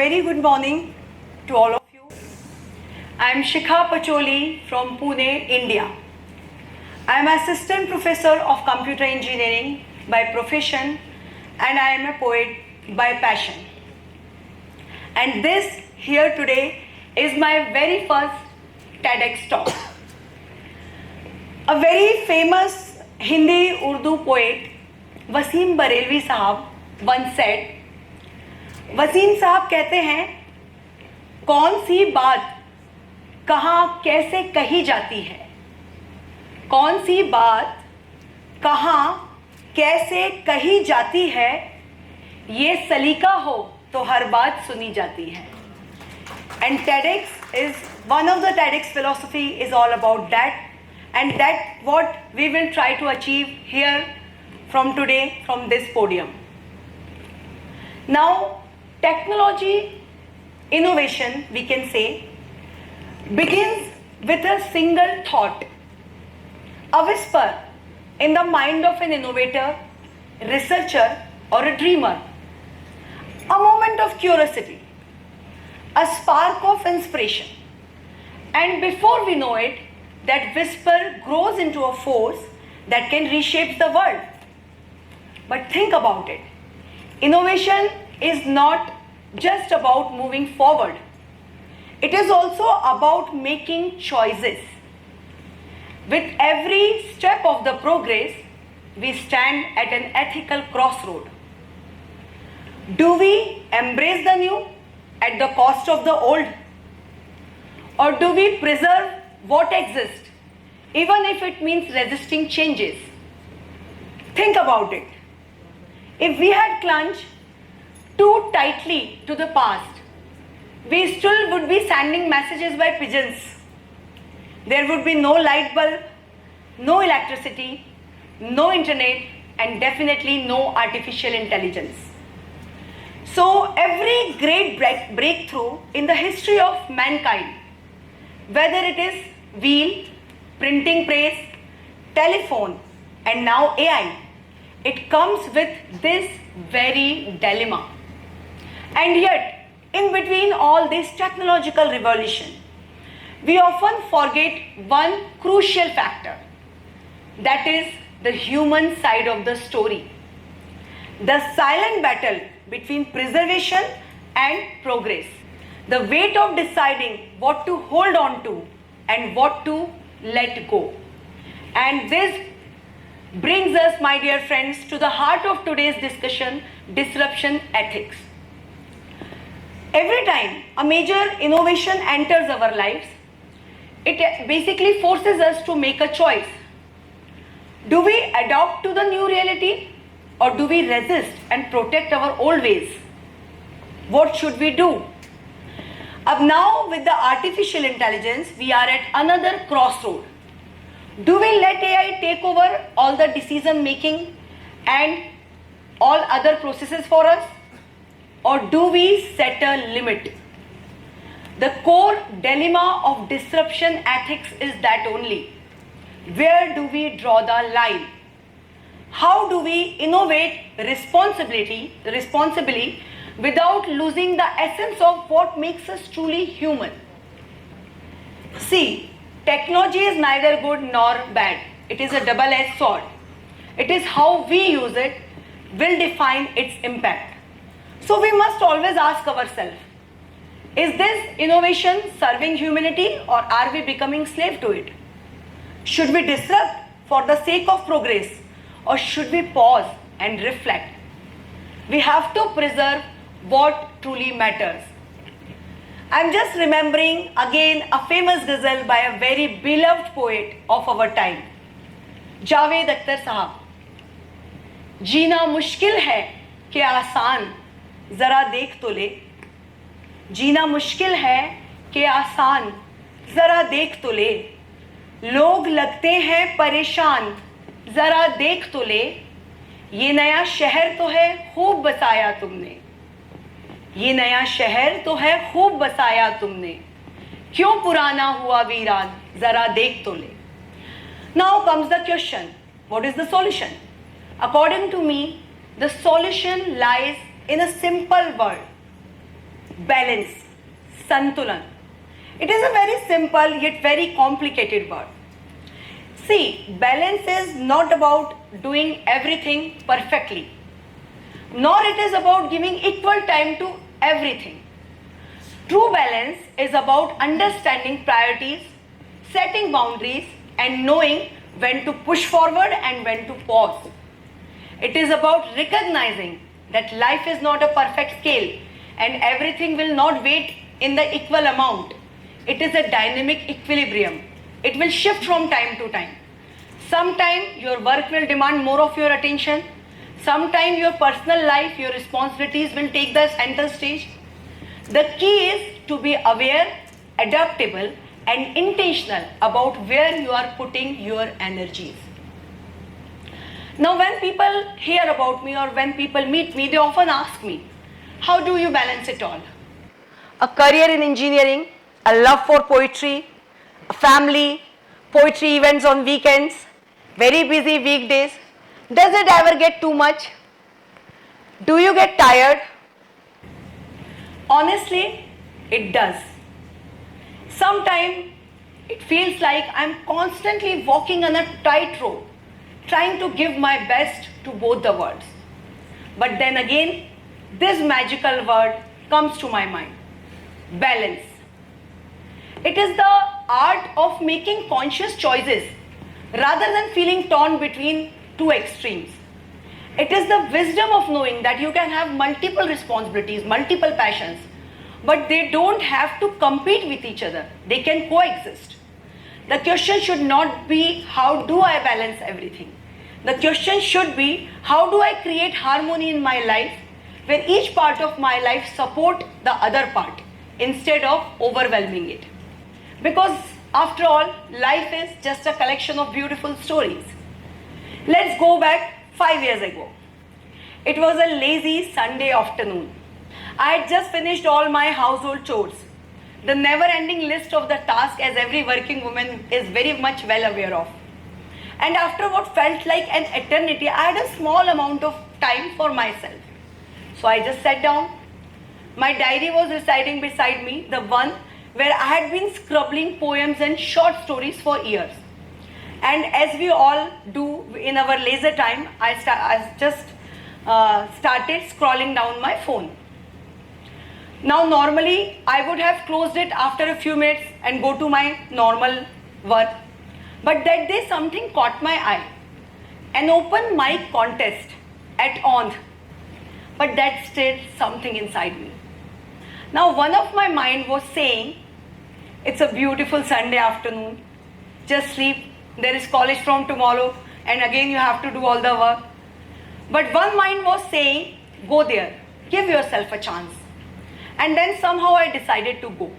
very good morning to all of you. I am Shikha Pacholi from Pune, India. I am Assistant Professor of Computer Engineering by profession and I am a poet by passion. And this here today is my very first TEDx talk. A very famous Hindi Urdu poet Wasim Barelvi साहब once said, Wasim साहब कहते हैं, कौन सी बात कहाँ कैसे कही जाती है, कौन सी बात कहाँ कैसे कही जाती है, ये सलीका हो तो हर बात सुनी जाती है. And TEDx is one of the TEDx philosophy is all about that, and that what we will try to achieve here from today from this podium. Now, technology innovation, we can say, begins with a single thought, a whisper in the mind of an innovator, researcher, or a dreamer, a moment of curiosity, a spark of inspiration, and before we know it, that whisper grows into a force that can reshape the world. But think about it. Innovation is not just about moving forward. It is also about making choices. With every step of the progress, we stand at an ethical crossroad. Do we embrace the new at the cost of the old? Or do we preserve what exists, even if it means resisting changes? Think about it. If we had clung too tightly to the past, we still would be sending messages by pigeons. There would be no light bulb, no electricity, no internet, and definitely no artificial intelligence. So every great breakthrough in the history of mankind, whether it is wheel, printing press, telephone, and now AI, it comes with this very dilemma. And yet, in between all this technological revolution, we often forget one crucial factor, that is the human side of the story. The silent battle between preservation and progress. The weight of deciding what to hold on to and what to let go. And this brings us, my dear friends, to the heart of today's discussion, disruption ethics. Every time a major innovation enters our lives, it basically forces us to make a choice. Do we adapt to the new reality or do we resist and protect our old ways? What should we do? Now with the artificial intelligence, we are at another crossroad. Do we let AI take over all the decision making and all other processes for us? Or do we set a limit? The core dilemma of disruption ethics is that only. Where do we draw the line? How do we innovate responsibly without losing the essence of what makes us truly human? See, technology is neither good nor bad. It is a double-edged sword. It is how we use it will define its impact. So we must always ask ourselves, is this innovation serving humanity or are we becoming slave to it? Should we disrupt for the sake of progress or should we pause and reflect? We have to preserve what truly matters. I'm just remembering again a famous ghazal by a very beloved poet of our time, Javed Akhtar Sahab. जीना मुश्किल है कि आसान जरा देख तो ले, जीना मुश्किल है कि आसान जरा देख तो ले, लोग लगते हैं परेशान जरा देख तो ले, ये नया शहर तो है खूब बसाया तुमने, ये नया शहर तो है खूब बसाया तुमने, क्यों पुराना हुआ वीरान जरा देख तो ले. Now comes the question, what is the solution? According to me, the solution lies in a simple word, balance, santulan. It is a very simple yet very complicated word. See, balance is not about doing everything perfectly, nor it is about giving equal time to everything. True balance is about understanding priorities, setting boundaries, and knowing when to push forward and when to pause. It is about recognizing that life is not a perfect scale and everything will not weight in the equal amount. It is a dynamic equilibrium. It will shift from time to time. Sometime your work will demand more of your attention. Sometime your personal life, your responsibilities will take the center stage. The key is to be aware, adaptable, and intentional about where you are putting your energies. Now, when people hear about me or when people meet me, they often ask me, how do you balance it all? A career in engineering, a love for poetry, a family, poetry events on weekends, very busy weekdays. Does it ever get too much? Do you get tired? Honestly, it does. Sometimes it feels like I'm constantly walking on a tightrope, trying to give my best to both the worlds. But then again, this magical word comes to my mind: balance. It is the art of making conscious choices rather than feeling torn between two extremes. It is the wisdom of knowing that you can have multiple responsibilities, multiple passions, but they don't have to compete with each other. They can coexist. The question should not be, how do I balance everything? The question should be, how do I create harmony in my life where each part of my life support the other part instead of overwhelming it? Because after all, life is just a collection of beautiful stories. Let's go back 5 years ago. It was a lazy Sunday afternoon. I had just finished all my household chores, the never-ending list of the tasks as every working woman is very much well aware of. And after what felt like an eternity, I had a small amount of time for myself. So I just sat down. My diary was residing beside me, the one where I had been scribbling poems and short stories for years. And as we all do in our leisure time, I just started scrolling down my phone. Now normally I would have closed it after a few minutes and go to my normal work. But that day something caught my eye. An open mic contest at Ondh. But that stirred something inside me. Now one of my mind was saying, it's a beautiful Sunday afternoon. Just sleep. There is college from tomorrow and again you have to do all the work. But one mind was saying, go there. Give yourself a chance. And then somehow I decided to go.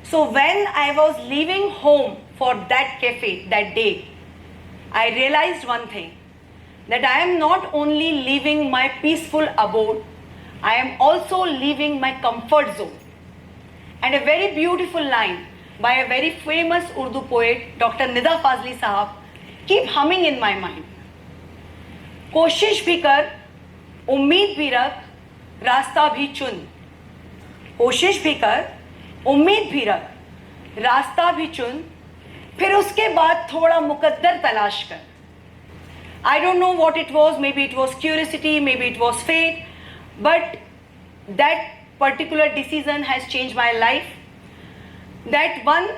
So when I was leaving home for that cafe that day, I realized one thing, that I am not only leaving my peaceful abode, I am also leaving my comfort zone. And a very beautiful line by a very famous Urdu poet, Dr. Nida Fazli Sahab, keep humming in my mind. कोशिश भी कर, उम्मीद भी रख, रास्ता भी चुन. कोशिश भी कर, उम्मीद भी रख, रास्ता भी चुन, फिर उसके बाद थोड़ा मुकद्दर तलाश कर. I don't know what it was, maybe it was curiosity, maybe it was fate, but that particular decision has changed my life. That one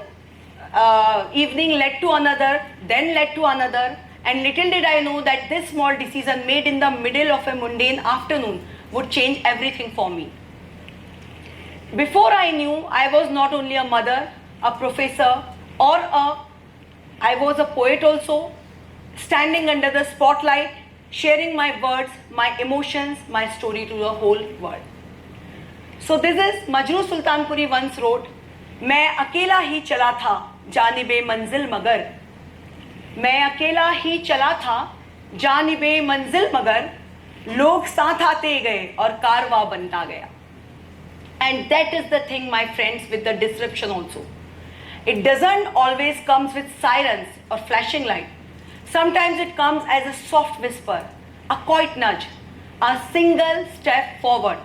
evening led to another, then led to another, and little did I know that this small decision made in the middle of a mundane afternoon would change everything for me. Before I knew, I was not only a mother, a professor, I was a poet also, standing under the spotlight, sharing my words, my emotions, my story to the whole world. So this is Majroo Sultanpuri once wrote, मैं अकेला ही चला था जानिबे मंजिल मगर, मैं अकेला ही चला था जानिबे मंजिल मगर, लोग साथ आते गए और कारवां बनता गया. And that is the thing, my friends, with the disruption also. It doesn't always comes with sirens or flashing light. Sometimes it comes as a soft whisper, a quiet nudge, a single step forward,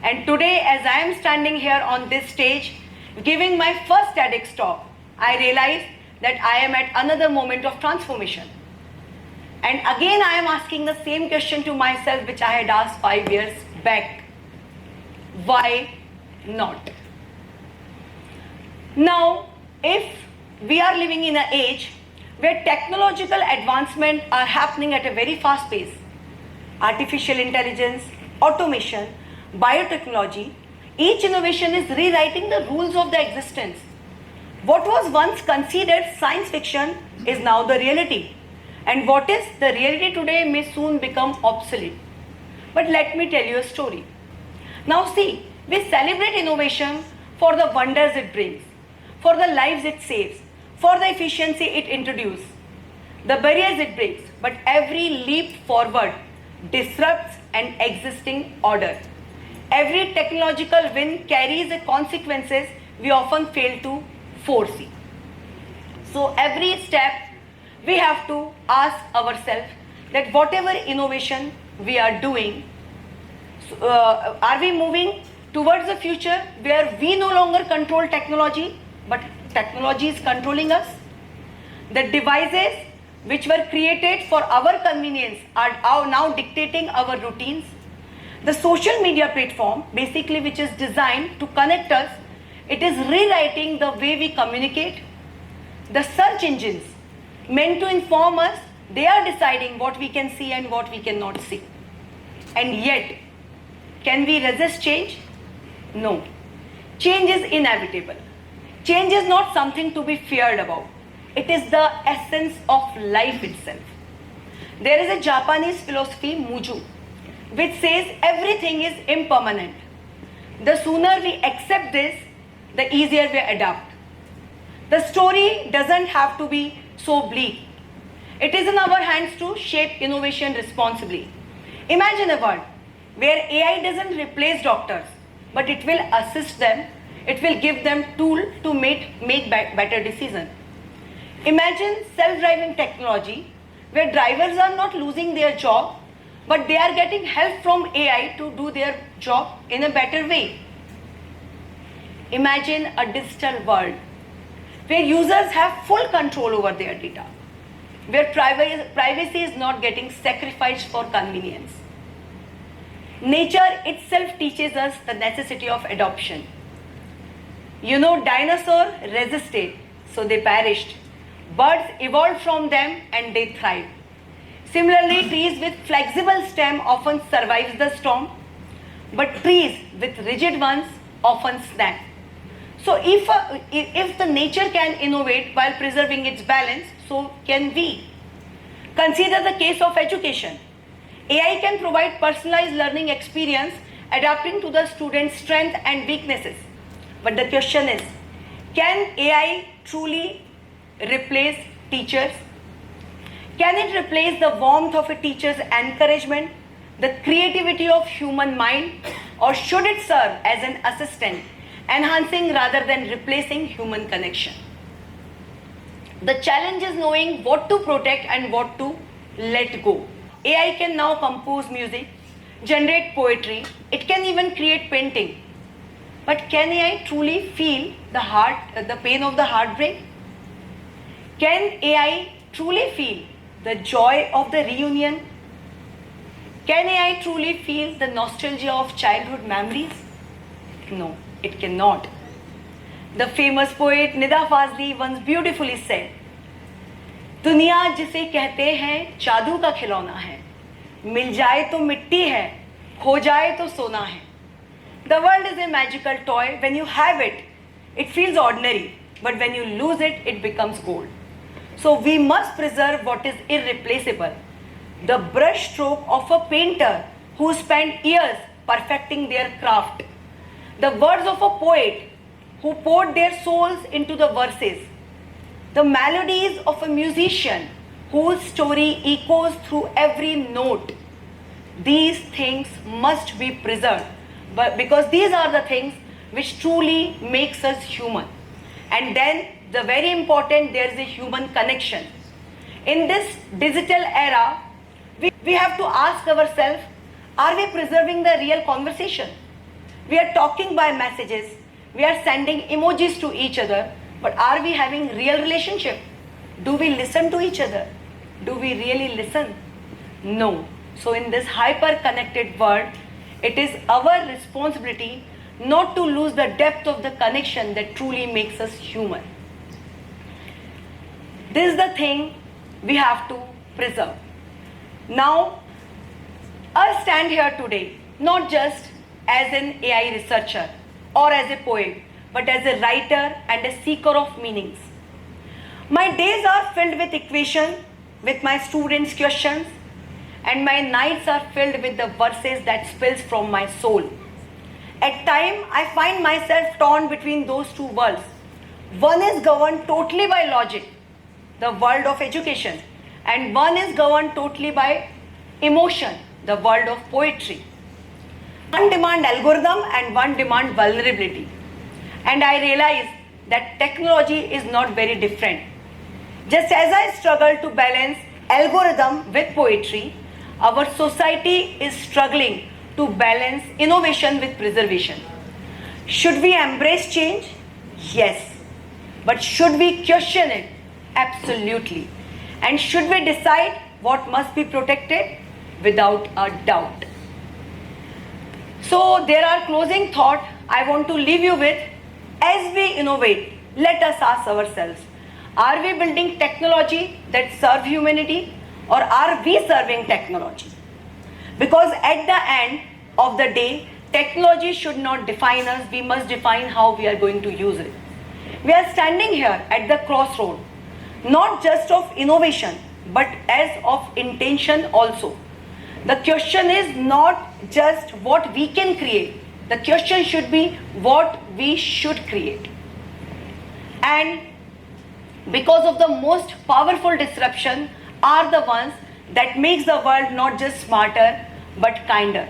And today, as I am standing here on this stage, giving my first TEDx talk, I realized that I am at another moment of transformation. And again, I am asking the same question to myself which I had asked 5 years back. Why not? Now, if we are living in an age where technological advancement are happening at a very fast pace, artificial intelligence, automation, biotechnology, each innovation is rewriting the rules of the existence. What was once considered science fiction is now the reality. And what is the reality today may soon become obsolete. But let me tell you a story. Now see, we celebrate innovation for the wonders it brings, for the lives it saves, for the efficiency it introduces, the barriers it breaks, but every leap forward disrupts an existing order. Every technological win carries the consequences we often fail to foresee. So every step we have to ask ourselves that whatever innovation we are doing, are we moving towards a future where we no longer control technology, but technology is controlling us? The devices which were created for our convenience are now dictating our routines. The social media platform, basically which is designed to connect us, it is rewriting the way we communicate. The search engines meant to inform us, they are deciding what we can see and what we cannot see. And yet, can we resist change? No. Change is inevitable. Change is not something to be feared about. It is the essence of life itself. There is a Japanese philosophy, Muju, which says everything is impermanent. The sooner we accept this, the easier we adapt. The story doesn't have to be so bleak. It is in our hands to shape innovation responsibly. Imagine a world where AI doesn't replace doctors, but it will assist them. It will give them tools to make better decisions. Imagine self-driving technology where drivers are not losing their job, but they are getting help from AI to do their job in a better way. Imagine a digital world where users have full control over their data, where privacy is not getting sacrificed for convenience. Nature itself teaches us the necessity of adoption. You know, dinosaurs resisted, so they perished. Birds evolved from them and they thrived. Similarly, trees with flexible stem often survive the storm, but trees with rigid ones often snap. So if the nature can innovate while preserving its balance, so can we. Consider the case of education. AI can provide personalized learning experience adapting to the student's strengths and weaknesses. But the question is, can AI truly replace teachers? Can it replace the warmth of a teacher's encouragement, the creativity of human mind, or should it serve as an assistant, enhancing rather than replacing human connection? The challenge is knowing what to protect and what to let go. AI can now compose music, generate poetry, it can even create painting. But can AI truly feel the pain of the heartbreak? Can AI truly feel the joy of the reunion? Can AI truly feel the nostalgia of childhood memories? No, it cannot. The famous poet Nida Fazli once beautifully said, दुनिया जिसे कहते हैं जादू का खिलौना है, मिल जाए तो मिट्टी है, खो जाए तो सोना है. The world is a magical toy. When you have it, it feels ordinary, but when you lose it, it becomes gold. So we must preserve what is irreplaceable. The brush stroke of a painter who spent years perfecting their craft. The words of a poet who poured their souls into the verses. The melodies of a musician whose story echoes through every note. These things must be preserved, but because these are the things which truly makes us human. And then the very important, there is a human connection. In this digital era, we have to ask ourselves, are we preserving the real conversation? We are talking by messages. We are sending emojis to each other. But are we having real relationship? Do we listen to each other? Do we really listen? No. So in this hyper-connected world, it is our responsibility not to lose the depth of the connection that truly makes us human. This is the thing we have to preserve. Now, I stand here today not just as an AI researcher or as a poet, but as a writer and a seeker of meanings. My days are filled with equations, with my students' questions, and my nights are filled with the verses that spills from my soul. At times, I find myself torn between those two worlds. One is governed totally by logic, the world of education, and one is governed totally by emotion, the world of poetry. One demand algorithm and one demand vulnerability. And I realize that technology is not very different. Just as I struggle to balance algorithm with poetry, our society is struggling to balance innovation with preservation. Should we embrace change? Yes. But should we question it? Absolutely. And should we decide what must be protected? Without a doubt. So there are closing thoughts I want to leave you with. As we innovate, let us ask ourselves, are we building technology that serves humanity, or are we serving technology? Because at the end of the day, technology should not define us, we must define how we are going to use it. We are standing here at the crossroad, not just of innovation, but as of intention also. The question is not just what we can create, the question should be what we should create. And because of the most powerful disruption are the ones that makes the world not just smarter but kinder.